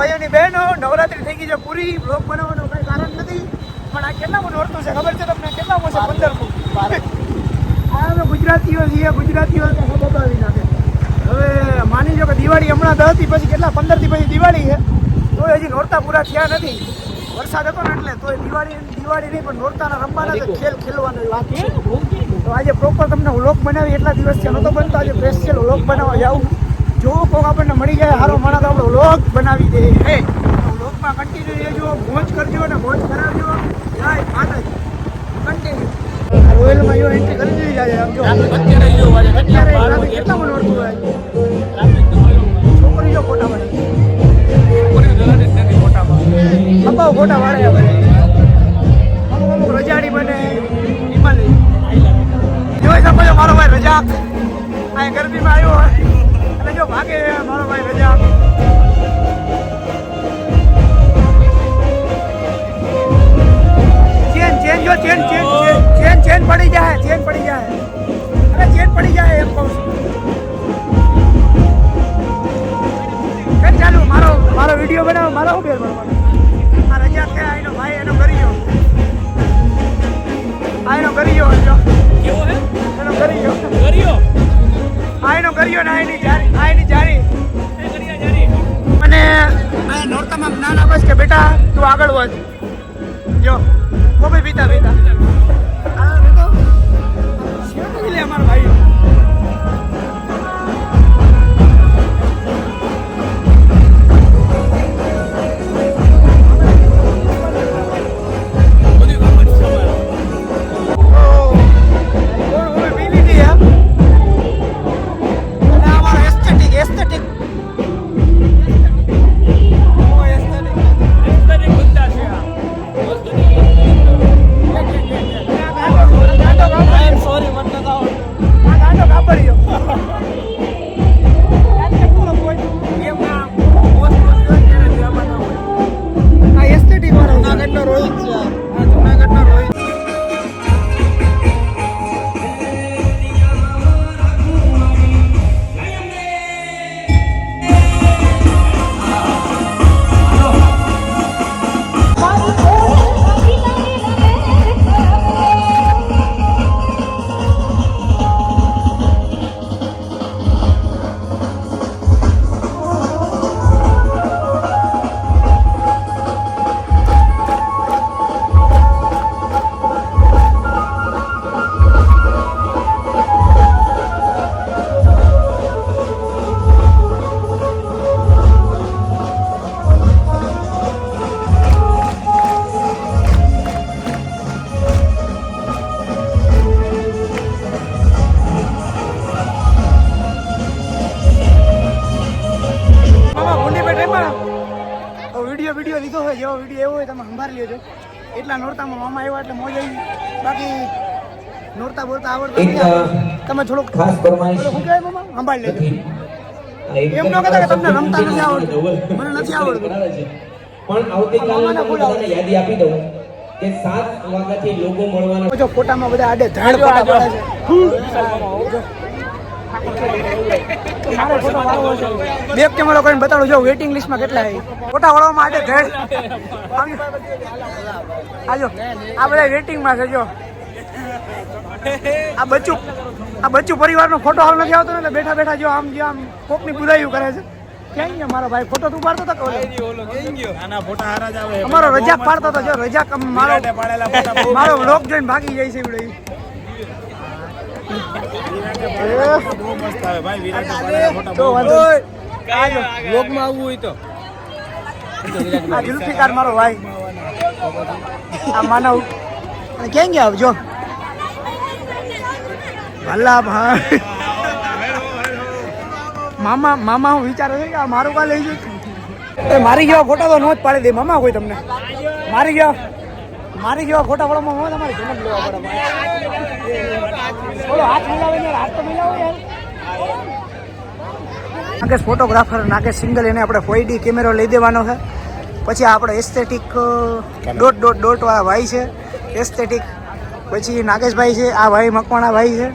ભાઈઓ ની બહેનો નવરાત્રી થઈ ગઈ છે પૂરી. બ્લોગ બનાવવાનું કઈ કારણ નથી, પણ આ કેટલામું નોરતું છે ખબર છે તમને? કેટલામું છે? 15મું. આ અમે ગુજરાતીઓ છીએ, ગુજરાતીઓ બતાવી નાખે. હવે માની લો કે દિવાળી હમણાં 10 થી પછી કેટલા 15 થી પછી દિવાળી છે, તો હજી નોરતા પૂરા થયા નથી. વરસાદ હતો ને એટલે તો દિવાળી નહીં, પણ નોરતાના રમવાના ખેલવાના વાત છે. તો આજે પ્રોપર તમને વ્લોગ બનાવી એટલા દિવસ છે નહોતો બનતો, આજે સ્પેશિયલ વ્લોગ બનાવવા જાઉં. જો કોક આપણને મળી જાય સારો માણસ, આપણો વ્લોગ બનાવી દે. વ્લોગમાં કન્ટિન્યુ રહેજો, મોજ કરજો ને મોજ કરાવજો. જય માતાજી. કન્ટિન્યુ રોયલમાં જો એન્ટ્રી કરી દીધી જાય. આમ જો અત્યારે કેટલામાં નોડતું હોય છોકરી જો ફોટા પાડે, અપાવ ફોટા પાડે. અમુક રજાડી બને હિમાલય જોઈ શકો છો. મારો ભાઈ રજાક આ ગરમીમાં આવ્યો હોય અને જો ભાગે મારો ભાઈ રજાક. ચેન જો ચેન પડી જાય, ચેન પડી જાય, અરે ચેન પડી જાય એમ કહું છું. કેમ ચાલુ મારો વિડીયો બનાવો, મારો શું ફેર પડવાનો? આ રજા કે આઈનો ભાઈ એનો કરી ગયો, આઈનો કરી ગયો કેવો હે એનો કરી ગયો આઈનો કર્યો ને આઈની જારી અને આ નોરતામાં જ્ઞાન આપે કે બેટા તું આગળ વધ. જો કોબી પીતા અમારા ભાઈ વિડીયો લીધો હોય, જેવો વિડીયો એવો હોય તમે સંભાળી લેજો. એટલા નોરતામાં મામા આવ્યા એટલે મોજ આવી. બાકી નોરતા બોલતા આવડતા તમે થોડુંક શું કહેવાય મામા સંભાળી લેજો. એમ ન કહેતા કે તમને રમતા નથી આવડતું, મને નથી આવડતું, પણ આવતીકાલના બધાને યાદી આપી દઉં કે 7 વાગ્યાથી લોકો મળવાના. જો ફોટામાં બધા આડે ધાડ ફોટા પાડે છે. બેક કેમેરો કરીને બતાડું જો વેટિંગ લિસ્ટમાં કેટલા છે ફોટા વાળવામાં આડે ધડ. આજો આ બધા વેટિંગમાં છે. જો આ બચ્ચું પરિવારનો ફોટો હાલ નથી આવતો ને એટલે બેઠા બેઠા જો આમ કોકની પુરાયું કરે છે. ક્યાં ગયો મારો ભાઈ? ફોટો તું પાડતો હતો અમારો રજાક પાડતો હતો. જો રજાક મારો વ્લોગ જોઈને ભાગી જાય છે. આ જુલ્ફિકાર મારો ભાઈ, આ માનવ ક્યાં ગયા? જો ભલા ભાઈ મામા હું વિચારે છે કે આ મારું કા લઈ જઈશ. મારી જેવા ફોટા તો નો જ પાડી દે મામા કોઈ તમને. મારી જેવા ફોટા પાડવામાં તમારી જન્મ લેવા પડે. બોલો હાથ મિલાવે ને, હાથ તો મિલાવો યાર. નાગેશ ફોટોગ્રાફર, નાગેશ સિંગલ, એને આપણે 4D કેમેરો લઈ દેવાનો છે. પછી આપણે એસ્થેટિક ડોટ વાળા ભાઈ છે એસ્થેટિક. પછી નાગેશભાઈ છે, આ ભાઈ મકવાણા ભાઈ છે.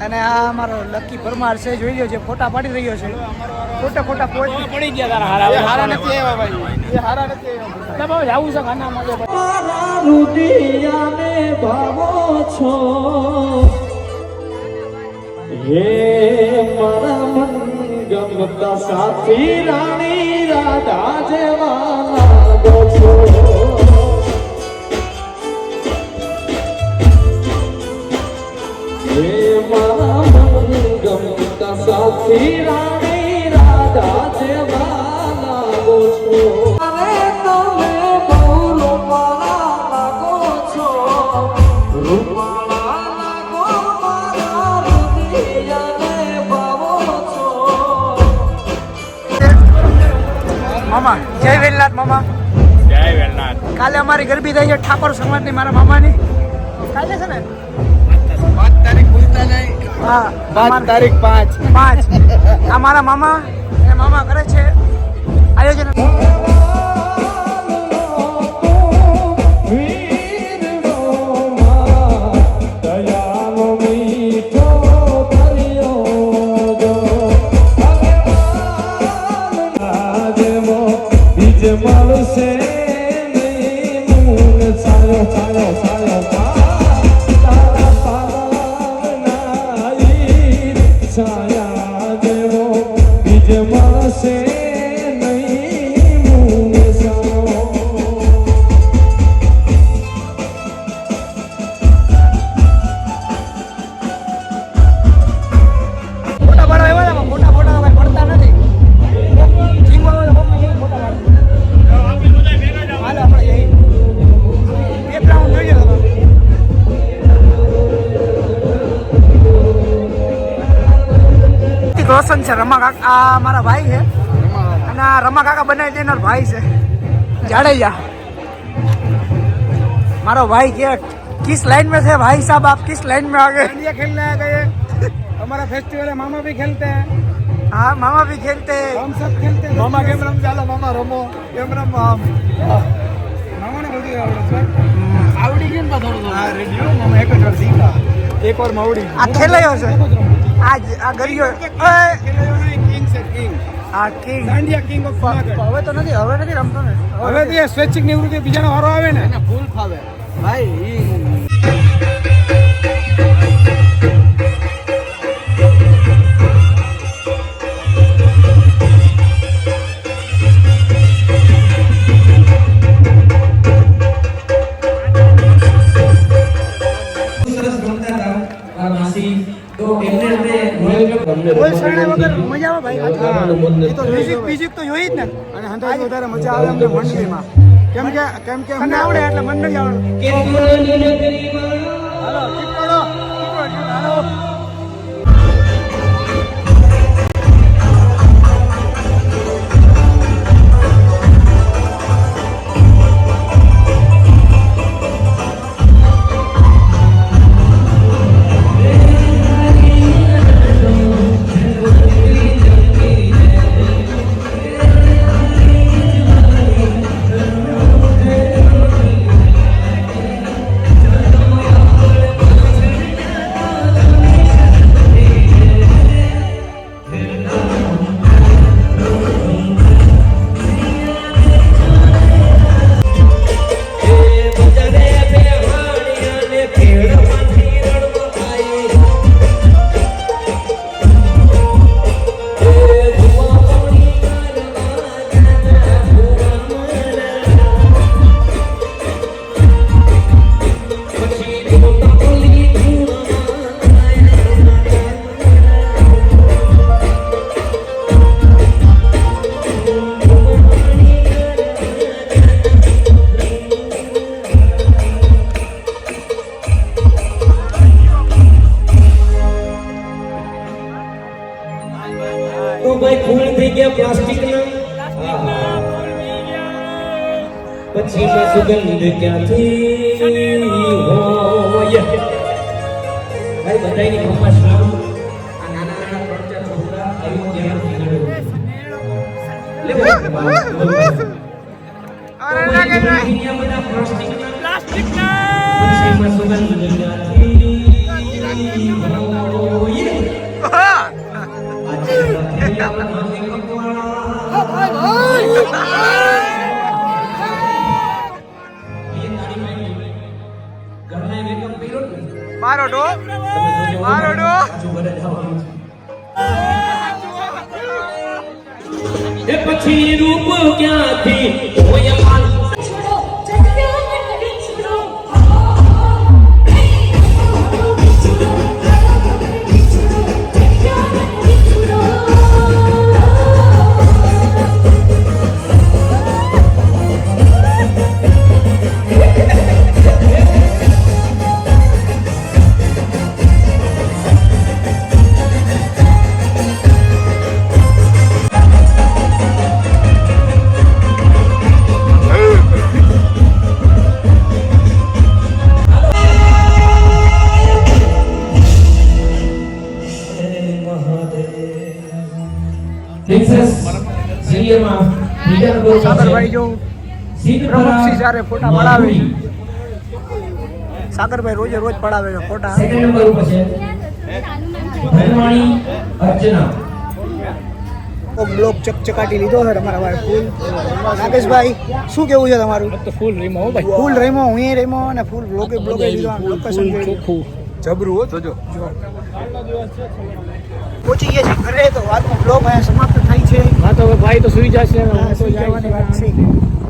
અને આ અમારો લકી પરમાર છે, જોઈ લો જે ફોટા પાડી રહ્યો છે. ખોટા પડી ગયા તારા હારા નથી આવ્યા ભાઈ, એ હારા નથી આવ્યા. એટલે બાબા જાવું છે ખાના માં મારા રુદિયાને ભાવો છો હે મારા મન ગમતા સાથી રાણી રાધા જેવા લાગો છો હે મારા મન ગમતા સાથી રાણી રાધા જેવા લાગો છો અરે તમે બહુ રૂપાળા લાગો છો રૂપાળા લાગો મારા રુદિયાને ભાવો છો મામા. જય વેલનાથ મામા. જય વેલનાથ. કાલે અમારી ગરબી થઈ છે ઠાકોર સમાજની, મારા મામાની. કાલે છે ને 5 તારીખ ભૂલતા નહીં. હા 5 તારીખ 5. 5 આ મારા મામા અને મામા કરે છે આયોજન. છાયા દેવો બીજ મળશે નહીં મૂંગે સારો ફોટા પાડવા આવ્યા હતા, ફોટા કઈ પડતા નથી. જીવો આવે તો મમ્મી કેવી ફોટા પાડે. હાલો આપણે જઈએ. એક રાઉન્ડ જોઈએ તમે. રોશન છે, રમા કાકા આ મારા ભાઈ છે, અને આ રમા કાકા બનાવી દેનાર ભાઈ છે જાડેજા. मारो भाई क्या किस लाइन में थे भाई साहब, आप किस लाइन में आ गए? इंडिया खेलने आ गए. हमारा फेस्टिवल है, मामा भी खेलते हैं. हाँ मामा भी खेलते हैं. हम सब खेलते हैं. मामा गेम रम ચાલો મામા રમો કેમ રમવા આમ મામાને બધું આવડે છે. આવડી ગયું ને થોડું હા રેડિયો મામા એક જ વાર શીખા એક વાર માવડી આ ખેલાયો છે આજ આ ગરિયો ખેલાયો નહીં કિંગ છે કિંગ આ king India king of Junagadh. હવે તો નથી રમતો ને હવે તો એ સ્વૈચ્છિક નિવૃત્તિ બીજાનો વારો આવે ને એને ફૂલ ફાવે ભાઈ. કોઈ શરણે વગર મજા આવે ભાઈ. એ તો મ્યુઝિક તો જોઈ જ ને, અને હંધાઈ વધારે મજા આવે અમને મંડળીમાં. કેમ કે મને આવડે એટલે મને નથી આવડે. હાલો ટીપડો હાલો. તો ભાઈ ફૂલ થઈ ગયા પ્લાસ્ટિક ના પછી માં સુગંધ ક્યાંથી હોય ભાઈ બધાયની ખમ્મા શ્રામ આ નાના નાના 3-4 છોકરા અયોધ્યામાં અરે લાગે છે બધા પ્લાસ્ટિક ના પછી માં સુગંધ ક્યાંથી હોય મારો ડો મારો ડો એ પછી રૂપ ક્યાંથી હોય માન छोड़ो जगह में छोड़ो પ્રિન્સેસ સિરિયલમાં બીજા નંબર ઉપર સાગરભાઈ જો સીન પ્રમુખસિંહ સાથે ફોટા પડાવે છે. સાગરભાઈ રોજે રોજ પડાવે છે ફોટા. સેકન્ડ નંબર ઉપર છે ધનવાણી અર્ચના. બ્લોક ચકચકાટી લીધો છે તમારા ભાઈ ફૂલ. નાગેશભાઈ શું કેવું છે તમારું? તો ફૂલ રીમો હો ભાઈ ફૂલ રેમો હું રેમો અને ફૂલ બ્લોકે લીધો આમ લોકેશન ચોખ્ખું જબરું હો જોજો પહોંચી ગયા છે ઘરે તો આજનો બ્લોગ અહીંયા સમાપ્ત થાય છે. હા તો હવે ભાઈ તો સુઈ જશે સુઈ જવાની વાત છે.